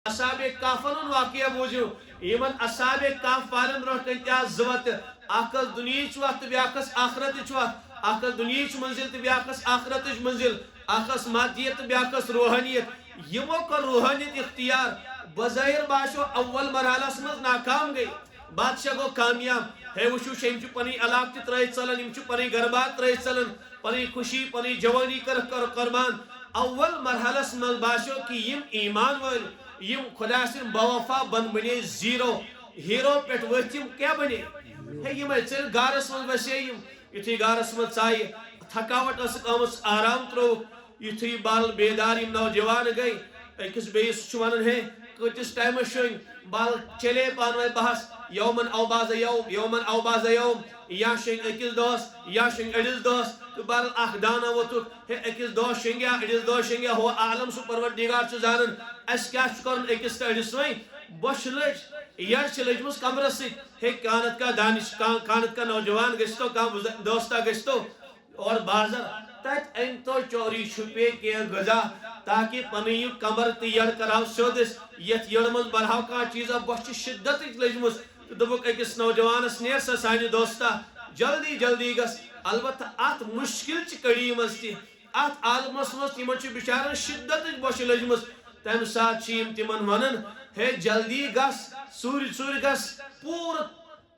اصحاب کافن واقعہ بوجھو یمن اصحاب کاف والن برو کن زوت اکس دنیچ وقت بیاکس آخرتچ وقت اکس دنیچ منزل تو بیاکس آخرتچ منزل اکس مادیت بیاکس روحانیت یمو کر روحانیت اختیار بظاہر باشو اول مرحلہ مز ناکام گئی بادشاہ گو کامیاب ہے وشو شیم چھ پنی علاق تہ ترائت چلن یم چھ پنی گربات ترائت چلن پنی خوشی پنی جوانی کر قربان اول مرحلہ مز باشو کہ یم ایمان ول یم خدا سن بوفا بن بنے زیرو ہیرو پیٹ ورتیم کیا بنے ہے یم چل گارس من بسے یم یتھی گارس من چائی تھکاوٹ اس آمس آرام ترو یتھی بال بیدار یم نوجوان گئی اکس بیس چھ ونن ہے کتس ٹائمس شوین بال چلے پانوے بحث یومن او باز یوم یومن او باز یوم یا شنگ اکس دوس یا شنگ اڈس دوس تو بال اخ دانا وتو ہے اکس دوس شنگیا اڈس دوس شنگیا ہو عالم سو پروردگار چھ زانن اس کیا چھ کرن اکس تہ اڈس وین بوش لج یار چھ لجمس کمرس سۭتۍ ہے کانت کا دانش کانت کا نوجوان گشتو کا دوستا گشتو اور بازر تت ان تو چوری چھپے کے غذا تاکہ پنی کمر تہ یڑ کراو سودس یت یڑ مز برہاو کا چیزا بوش شدت لجمس دبک اکس نوجوانس نیر سا سانہ دوستا جلدی جلدی گس البتہ ات مشکل چ کڑی مز تہ ات عالمس مز تمن چھ بچارن شدت بوش لجمس تم سات چیم تمن ونن ہے جلدی گس سور گس پور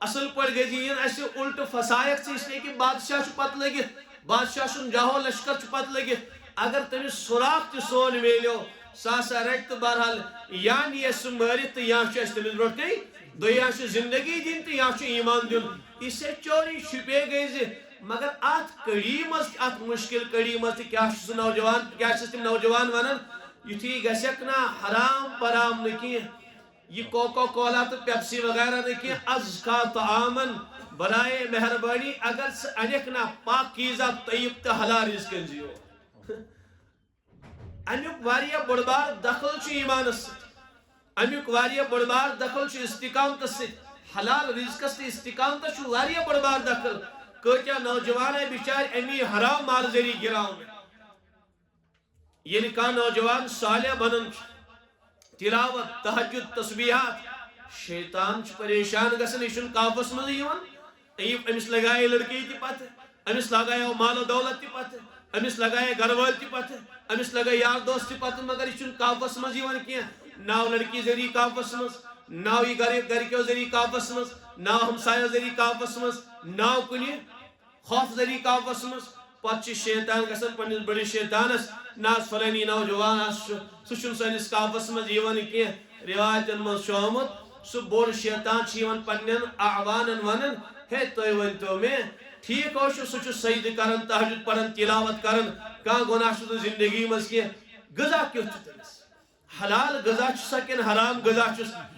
اصل پڑ گئی اس الٹ فسائق اس لیے کہ بادشاہ پتہ لگت بادشاہ سن جاہو لشکر چھ پتہ لگت اگر تمس سوراخ تہ سون میلیو ساسا رٹ تو بہرحال یا نیس مارت تو یا تمس برو کئی دیا زندگی دن تو یا ایمان دن اسے چوری چھپے گئی مگر ات کڑی مز ات مشکل کڑی مز کیا نوجوان کیا تم نوجوان ونان یتھی گھک نا حرام پرام نکی یہ کوکو کولا تو پیپسی وغیرہ نکی ازکا طعامن برائے مہربانی اگر سے انک نا پاکیزہ طیب تو حلال رزق انجیو امیک واریا بڑبار دخل چھ ایمانس امیک واریا بڑبار دخل چھ استقامت سے حلال رزق سے استقامت چھ واریا بڑبار دخل کتیا نوجوان ہے بیچار امی حرام مال ذریعہ گراؤں یعنی کان نوجوان صالح بنن تلاوت تہجد تسبیحات شیطان چھ پریشان گسن یہ کافس من ایب امس لگائے لڑکی تہ پتہ امس لگائے مال و دولت تہ پتہ امس لگائے گھر وال تہ پتہ امس لگائے یار دوست تہ پتہ مگر یہ کافس من کی ناو لڑکی ذریعہ کافس من ناو یہ گھرکیو ذریعہ کافس من ناو ہمسایو ذریعہ کافس من ناو کنہ خوف ذریعہ کافس من پتہ شیطان گسن پنس بڑس شیطانس ناس فلانی نوجوان سہ سنس کافس من کی روایتن من آمت سہ بوڑ شیطان پنن اعوانن ونن ہے تھی ورتو میں ٹھیک ہو سہ سجدہ کرن تہجد پڑھن تلاوت کرن کان گناہ تو زندگی مز کی غذا کیت تمس حلال غذا سکن حرام غذا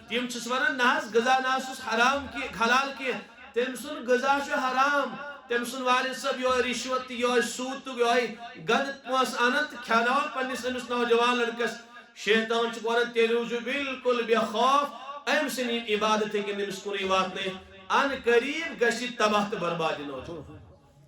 تم چھس ونان نہ غذا نہ حرام کی حلال کی تم سن غذا حرام تم سن والد صاحب یہ رشوت یہ سود تو یہ گند پونس انت کھاناون پنس امس نوجوان لڑکس شیطان چھ ونان تیل روزو بالکل بے خوف ام سن عبادت کہ امس کن واتنے ان قریب گژھِ تباہ تو برباد نوجوان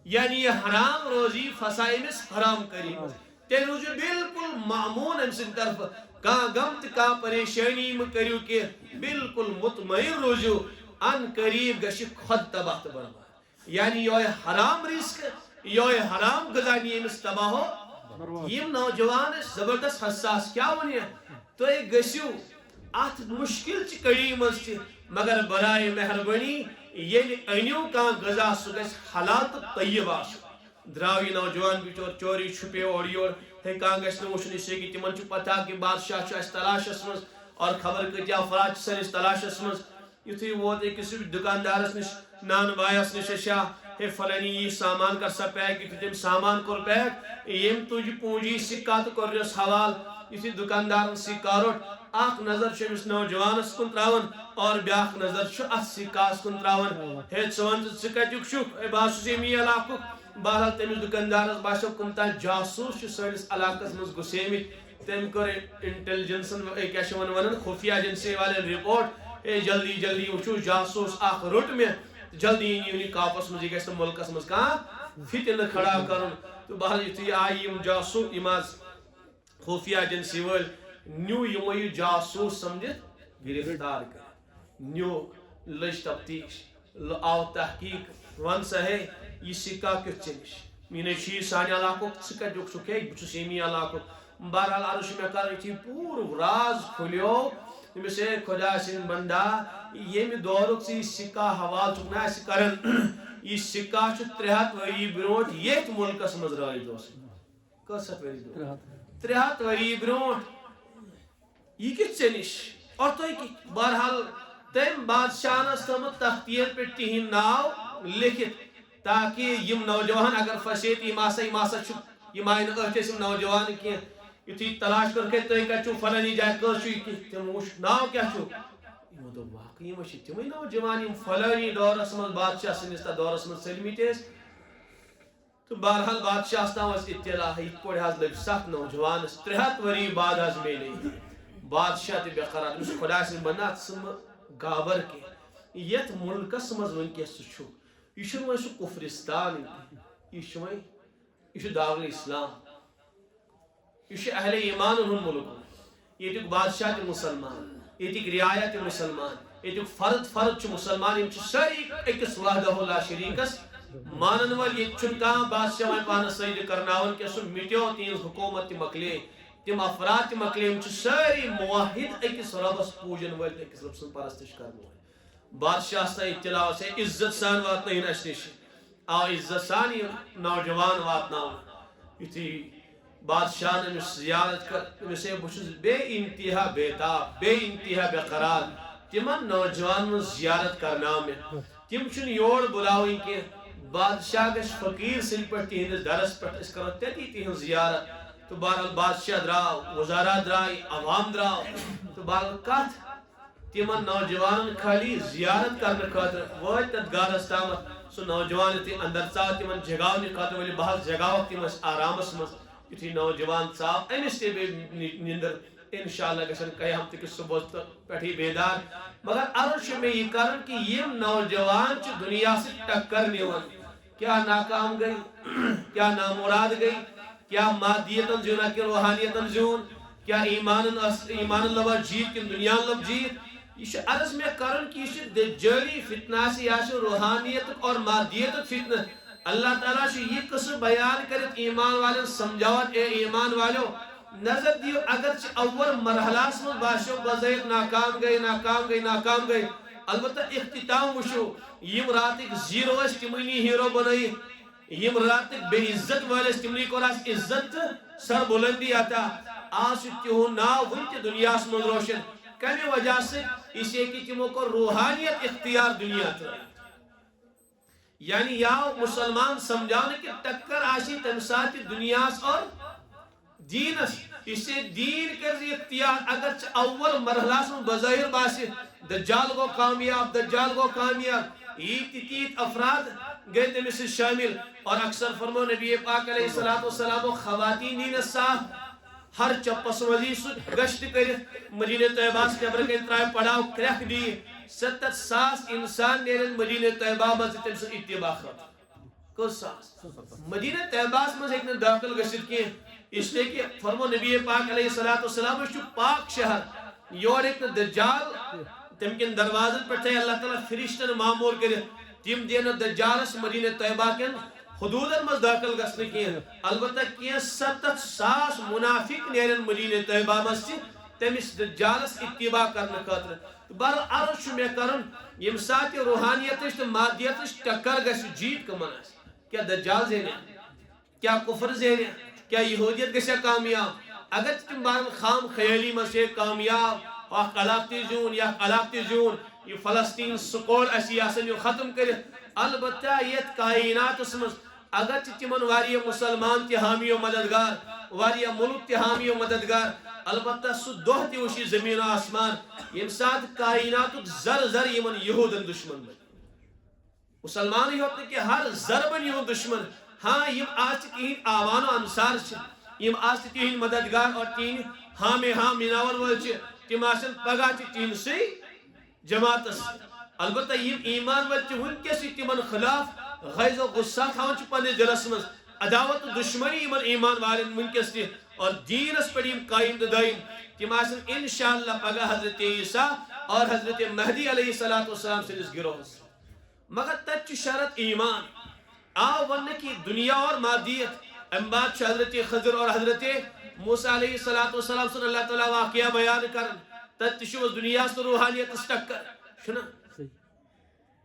یعنی یہ حرام روزی فسائمس حرام قریب تیل روزو بالکل معمون ام سن طرف کان غم تو کان پریشانی مہ کریو کہ بالکل مطمئن روزو ان قریب گژھِ خود تباہ تو برباد یعنی یہ حرام رزق یہ حرام غذا امس تباہ ہو یم نوجوان زبردست حساس کیا ونی تھی گژھو ات مشکل چ کڑی مز مگر برائے مہربانی یل انیو کان غذا سہ گژھِ حلال تو طیب آسن دراو یہ نوجوان بچور چوری چھپے اور یور ہے کان گژھِ نہ وچھن اس کہ تمن چھ پتہ کہ بادشاہ چھ اس تلاشس مز اور خبر کتیا افراد چھ سنس تلاشس مز یتھی ووت أکس دکاندارس نش نان بایس نش شاہ ہے فلانی یہ سامان کر سا پیک یتھی تم سامان کور پیک یم تج پونجی سکہ تو کورس حوال یتھی دکاندار سکہ روٹ اخ نظر چھ نوجوانس کن تراون اور بیاکھ نظر چھ ات سکاس کن تراون ہے ژون ژٕ کتیُک چھُکھ بہٕ چھُس ییٚمی علاقُک بہرحال تٔمِس دُکاندارس باسیو کُنہِ تانۍ جاسوٗس چھِ سٲنِس علاقس منٛز گُسیمٕتۍ تٔمۍ کوٚر انٹیلجنسن کیٛاہ چھِ ونان خفیہ ایجنسی والٮ۪ن رپورٹ اے جلدی جلدی وٕچھو جاسوٗس اکھ روٚٹ مےٚ جلدی أنِو یہِ کاپس منٛز یہِ گژھِ نہٕ مُلکس منٛز کانٛہہ فتنہٕ کھڑا کرُن تہٕ بہرحال یُتھُے آیہِ یِم جاسوٗس یِم حظ خفیہ ایجنسی وٲلۍ نیو یمو یہ جاسوس سمجھت گرفتار کر نیو لج تفتیش آو تحقیق ون سا ہے یہ سکہ کیت چنش مینے چیز سانی علاقوں سکہ جو سکے بچو سیمی علاقوں بہرحال عرش میں کر رہی پور راز کھلیو تمہیں سے خدا سن بندہ یہ میں دورک سی سکہ حوال چکنا ہے سکرن یہ سکہ چو 3 وری بروٹ یہ ملک اس مزرائی دوست کسات وری دوست 3 وری بروٹ یہ کت چنش اور تو یہ بہرحال تم بادشاہ تھمت تختیر پہ تہند ناو لکھت تاکہ یم نوجوان اگر فسیت یم آسا یم آئی نتھ نوجوان کی یتھی تلاش کر کے تھی کتو فلانی جائے کر تم وچ ناو کیا یمو دو واقعی مش تمے نوجوان یم فلانی دورس من بادشاہ سنس تا دورس من سلمیتس تو بہرحال بادشاہ تام اطلاع یت پہ حض لگ سخت نوجوانس 3 وری بعد حض میلے بادشاہ تہ بے قرار اس خدا سن بنا سم گابر کے یت ملکس مز ونکس چھ یہ وی سہ کفرستان یہ دار الاسلام یہ اہل ایمان ہند ملک یہ بادشاہ تہ مسلمان یہ رعایا تہ مسلمان یہ فرد مسلمان یم ساری اکس وحدہ لا شریکس مانن ول یہ کھانا بادشاہ وی پانس سجدہ کرناون کہ سہ مٹو تہذ حکومت تہ مکلے تم افراد تہ مکلے ساری موحد اکس ربس پوجن ول اکس رب سن پرستش کرن ول بادشاہ سا اطلاع سے عزت سان واتن اس نش آ عزت سان یہ نوجوان واتن یتھی بادشاہ نے زیارت کر سے بس بے انتہا بیتاب بے انتہا بے قرار تمن نوجوان زیارت کرنا میں تم چھ یور بلاوین کی بادشاہ گش فقیر سن پہ تہندس درس پہ اس کرو تتی تہن زیارت تو بہرحال بادشاہ دراو وزارا درائی عوام دراو تو بہرحال کت تمن نوجوان خالی زیارت کرنے خاطر وات تت گارس تامت سہ نوجوان تہ اندر ژاو تمن جگاونہ خاطر ول بہت جگاو تمس آرامس مز یتھی نوجوان ژاو امس تہ نیندر انشاءاللہ گژھن قیامت کس صبح پہ بیدار مگر عرض میں یہ کرن کہ یم نوجوان چھ دنیا سے ٹکر نیون کیا ناکام گئی کیا نامراد گئی کیا مادیتن زیون کہ روحانیتن زیون کیا ایمان لبا جیت کہ دنیا لب جیت یہ عرض میں کرن کہ یہ دجالی فتنہ سے یا روحانیت اور مادیت فتنہ اللہ تعالیٰ سے یہ قصہ بیان کرت ایمان والے سمجھاوت اے ایمان والو نظر دیو اگر اول مرحلہ من باشو بظاہر ناکام گئی البتہ اختتام وشو یم راتک زیرو اس تمنی ہیرو بنائی یم راتک بے عزت والے تمنی کو راس عزت سر بلندی آتا آج تیہو ناو ونت دنیا من روشن کمی وجہ سے اسے کی تمو کو روحانیت اختیار دنیا ترائی یعنی یا مسلمان سمجھانے کہ ٹکر آشی تمسات دنیا اور دینس اسے دین کر اختیار اگر اول مرحلہ سے بظاہر باسی دجال کو کامیاب ایت افراد گئے تمہیں سے شامل اور اکثر فرمو نبی پاک علیہ السلام و خواتین دین صاحب ہر چپس وزی سو گشت کرت مدینہ طیبہ سے نبر کے ترائے پڑھاو کرک دی 70,000 انسان نیرن مدینہ طیبہ میں تم سے اتباع خط کس ساس مدینہ طیبہ میں ایک نے داخل گشت کی اس لئے کہ فرمو نبی پاک علیہ السلام جو پاک شہر یور ایک دجال تم کن دروازن پر تھے اللہ تعالیٰ فرشتن معمول کرے تم دینا دجالس مدینہ طیبہ کن حدودن مز داخل گسنے کی البتہ کی 70,000 منافق نیرن مدینہ طیبہ مز تمس دجالس اتباع کرنے خاطر بر عرض میں کرن یم سات روحانیت مادیت ٹکر گس جیت کمن کیا دجال زینیا کیا کفر زینیا کیا یہودیت گسیا کامیاب اگر تم بار خام خیالی میں سے کامیاب علاقتی زون یا علاقتی زون یہ فلسطین سکول اسی آسن ختم کرے البتہ یہ کائنات اسمس اگر تمن واریہ مسلمان تی حامی و مددگار واریہ ملک تی حامی و مددگار البتہ سو دہ تی وشی زمین و آسمان یم ساتھ کائنات زر یمن یہودن دشمن بن مسلمان ہی ہوتے کہ ہر زر بن یہود دشمن ہاں یم آج تین آوان و انصار چھ یم آج تین مددگار اور تین ہاں مناور ول چھ تم آسن پگہ تین سی جماعتس البتہ یم ایمان ول چھ ونکس تمن خلاف غیظ و غصہ تھاون چھ پنس دلس مز عداوت و دشمنی یمن ایمان والن ونکس تہ اور دینس پہ قائم دائم تم آسن انشاءاللہ پگہ حضرت عیسیٰ اور حضرت مہدی علیہ السلام سندس گروہس مگر تت شرط ایمان آو ون کی دنیا اور مادیت ام بعد حضرت خضر اور حضرت موسیٰ علیہ السلام سن اللہ تعالیٰ واقعہ بیان کرن تت دنیا سے روحانیت ٹکر چھنا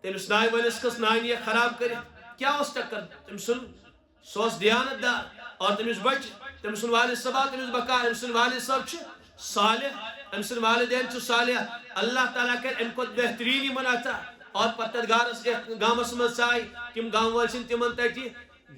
تمس نائ ونس کس نائن خراب کر کیا اس ٹکر تم سن سوس دیانت دار اور تمس بچ تم سن والد صبا تمس بکا ام سن والد صاحب چھ صالح ام سن والدین چھ صالح اللہ تعالیٰ کر ام کو بہترین من عطا اور پتر گارس گامس من سائی تم گام ول چھ تمن تتی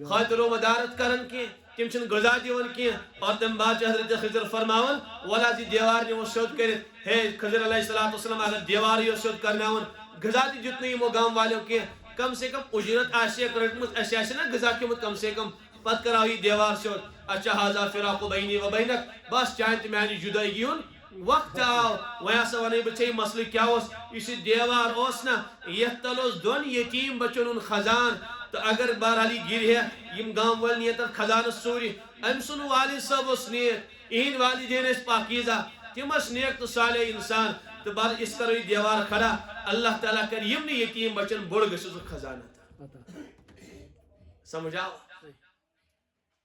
خاطر و مدارت کرن کی تم چھ غذا دیون کی اور تم بعد حضرت خضر فرماون ولا دی دیوار نمو سود کرت ہے خضر علیہ السلام اگر دیوار یہ سود کرناون غذا دی جتنی یمو گام والوں کی کم سے کم اجرت آشیک رٹمت اشیاء نا غذا کیمت کم سے کم پت کراو یہ دیوار سود اچھا حاضا فراق بینی و بینک بس چاہت میانی جدائی گیون وقت آو ویسا ونی بچے مسئلہ کیا اس اسی دیوار اوسنا یہ تلوز دون یتیم بچن ان خزان تو اگر بارحالی گر ہے یم گام ول نیتر خزان سوری ام سن والد صاحب اس نیت این والدین اس پاکیزہ تم اس نیک تو صالح انسان تو بعد اس کرو دیوار کھڑا اللہ تعالیٰ کر یم نے یتیم بچن بڑھ گس خزانہ سمجھاؤ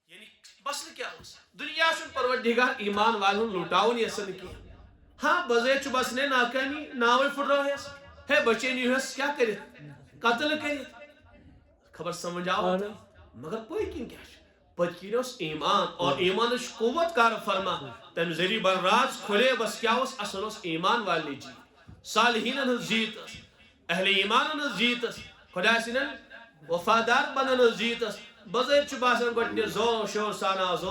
یعنی مسئلہ کیا اس دنیا شن پروردگار ایمان والوں لوٹاؤن یسن کی ہاں بزے چھ بسنے ناکانی ناول پھٹ رہا ہے بچے نہیں ہے کیا کرے قتل کرے خبر سمجھاؤ مگر کوئی کن کیا پتکین اس ایمان اور ایمان اس قوت کار فرما تم ذریع براز کھلے بس کیا اس اصل اس ایمان والی جی صالحین انہوں جیتس اہل ایمان انہوں جیتس خدا سنن وفادار بنن جیتس بزر چھ باسن گوٹنی زور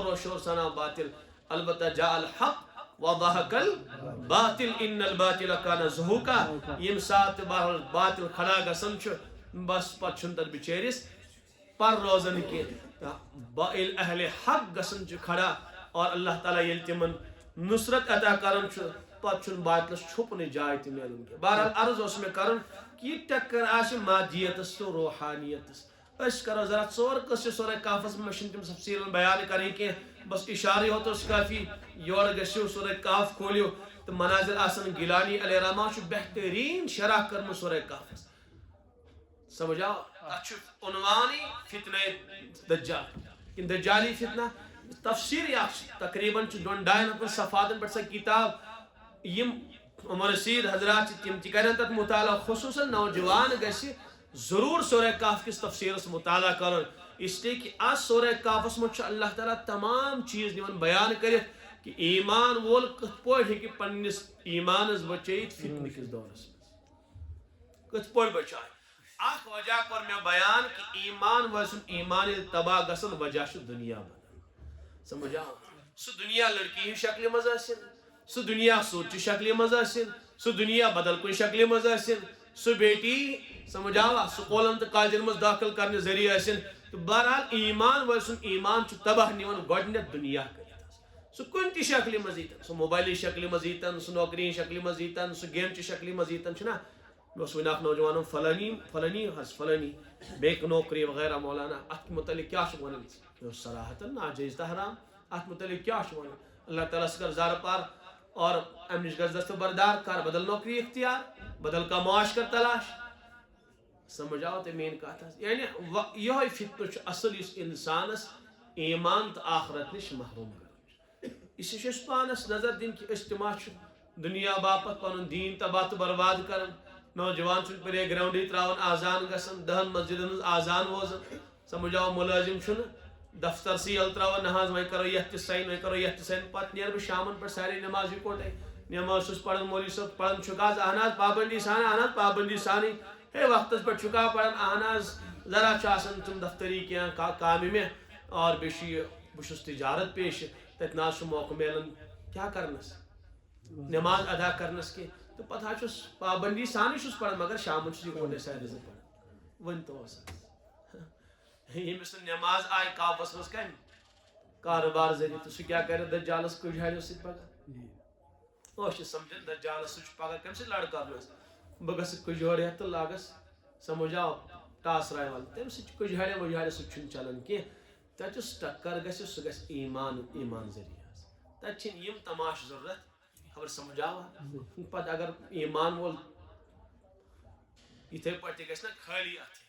و شور سانا باطل البتہ جاء الحق وضحق الباطل ان الباطل کان زہوکا یم سات باطل کھڑا گسن چھ بس پت چھنتر بچیرس پر روزن کی اہل حق گسن چھ کھڑا اور اللہ تعالیٰ یل تمن نصرت عطا کرن چھ پت چھن باطلس چھپنے جائے تہ ملن کی بہرحال عرض اس میں کرن کہ ٹکر آش مادیتس تو روحانیتس اس کرو ذرا ژور قصے سورہ کہفس میں چھن تم تفصیل بیان کریں کہ بس اشارے ہو تو اس کافی یور گژھو سورہ کہف کھولیو تو مناظر آسن گیلانی علیہ الرحمہ چھ بہترین شرح کرم سورہ کہفس سمجھا اچھ عنوانی فتنہ دجال کہ دجالی فتنہ تفسیر یا تقریباً دون ڈائن پر صفحاتن پر سا کتاب یم عمر رسید حضرات تم تکرن تک مطالعہ خصوصا نوجوان گسی ضرور سورہ کہف کس تفسیر سے مطالعہ کرن اس لیے کہ آج سورہ کہف میں اللہ تعالیٰ تمام چیز نیون بیان کرت کہ ایمان وول کت پوٹ ہے کہ پنس ایمان بچیت فتنہ کس دورس کت پوٹ بچائے اخ وجہ کر میں بیان کہ ایمان وسن ایمان تباہ گسن وجہ چھ دنیا بنان سمجھا سو دنیا لڑکی شکل مز آسن سو دنیا سوچ شکل مز آسن سو دنیا بدل کن شکل مز آسن سو بیٹی سمجھاوا سکولن تو کالجن مز داخل کرنے ذریعہ آسن تو بہرحال ایمان وسن ایمان چھ تباہ نیون گۄڈنیتھ دنیا کرت سو کن تی شکل مز یتن سو موبائل شکل مز یتن سو نوکری شکل مز یتن سو گیم چہ شکل مز یتن چھنا بس ون اخ نوجوانوں فلانی بیک نوکری وغیرہ مولانا ات متعلق کیا ون صراحتاً ناجائز تہ حرام ات متعلق کیا ون اللہ تعالیٰ کر زار پار اور ام نش گز دست بردار کر بدل نوکری اختیار بدل کا معاش کر تلاش سمجھاؤ تے مین کہتا یعنی یہ فتنہ اصل اس انسانس ایمان تو آخرت نش محروم کر اس پانس نظر دن کہ اجتماع دنیا باپت پن دین تباہ تو برباد کرن نوجوان چھ پلے گراؤنڈ تراون آزان گسن دہن مسجدن آزان ووزن سمجھاؤ ملازم چھ دفتر سیل تراون نہاز وے کرو یہ سائن وے کرو یہ سائن پت نیر بہ شامن پر سارے نماز اکوٹے نماز چھس پڑھن مولوی صاحب پڑھن چھکاز اہناز پابندی سان اہناز پابندی سانی ہے وقت پر چھکا پڑھن اہناز ذرا چاسن تم دفتری کیا کام میں اور بیشی بشس تجارت پیش تتناز موقع ملن کیا کرنس نماز ادا کرنس کی تو پتہ چھس پابندی سانی چھس پڑھن مگر شامن چھ اکوٹے سارے پڑھن ون تو یمس نماز آئی کعبس مز کم کاروبار ذریعہ تو سہ کیا کرے دجالس کجھاڑیو ست پگہ سمجھن دجالس سہ پگہ کم سی لڑ کرنس بہ گس کجھوڑ تو لاگس سمجھاؤ ٹاس رائے وال تم کجھاڑے وجھاڑے سہ چھ چلان کی تتس ٹکر گھس سہ گھس ایمان ذریعہ تتہ یم تماش ضرورت خبر سمجھاوا پتہ اگر ایمان وول یتھے پٲٹھۍ گژھِ نا خالی اتھ